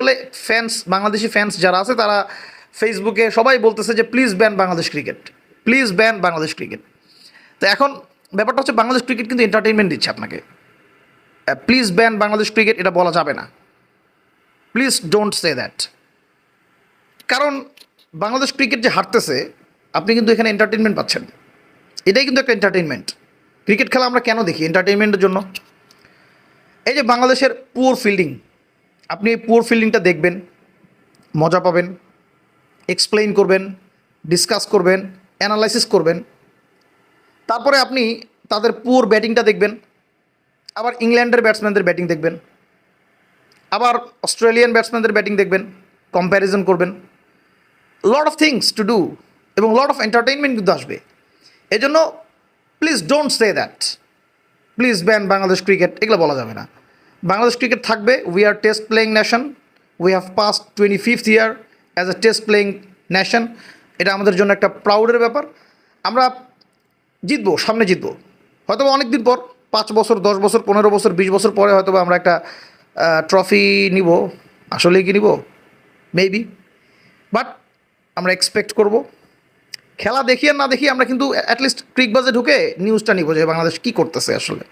আসলে fans, Bangladeshi fans যারা আছে তারা ফেসবুকে সবাই বলতেছে যে please ban Bangladesh cricket, please ban Bangladesh cricket. তো এখন ব্যাপারটা হচ্ছে বাংলাদেশ ক্রিকেট কিন্তু এন্টারটেনমেন্ট দিচ্ছে আপনাকে। প্লিজ ব্যান বাংলাদেশ ক্রিকেট এটা বলা যাবে না, প্লিজ ডোন্ট সে দ্যাট। কারণ বাংলাদেশ ক্রিকেট যে হারতেছে, আপনি কিন্তু এখানে এন্টারটেনমেন্ট পাচ্ছেন, এটাই কিন্তু একটা এন্টারটেনমেন্ট। ক্রিকেট খেলা আমরা কেন দেখি? এন্টারটেনমেন্টের জন্য। এই যে বাংলাদেশের পুয়ার ফিল্ডিং, আপনি এই পুয়ার ফিল্ডিংটা দেখবেন, মজা পাবেন, এক্সপ্লেইন করবেন, ডিসকাস করবেন, অ্যানালাইসিস করবেন। তারপরে আপনি তাদের পুয়ার ব্যাটিংটা দেখবেন, আবার ইংল্যান্ডের ব্যাটসম্যানদের ব্যাটিং দেখবেন, আবার অস্ট্রেলিয়ান ব্যাটসম্যানদের ব্যাটিং দেখবেন, কম্প্যারিজন করবেন। Lot of things to do এবং লট অফ এন্টারটেইনমেন্ট কিন্তু আসবে। এই জন্য please don't say that, please ban Bangladesh cricket, এগুলো বলা যাবে না। বাংলাদেশ ক্রিকেট থাকবে। We are test playing nation, we have past 25th year as a test playing nation. এটা আমাদের জন্য একটা প্রাউডের ব্যাপার। আমরা জিতবো, সামনে জিতবো, হয়তো অনেক দিন পর, 5 বছর, 10 বছর, 15 বছর, 20 বছর পরে হয়তো আমরা একটা ট্রফি নিব। আসলেই কি নিব? মেবি। বাট আমরা এক্সপেক্ট করব। খেলা দেখি আর না দেখি আমরা কিন্তু অ্যাটলিস্ট ক্রিকবাজে ঢুকে নিউজটা নিব যে বাংলাদেশ কী করতেছে আসলে।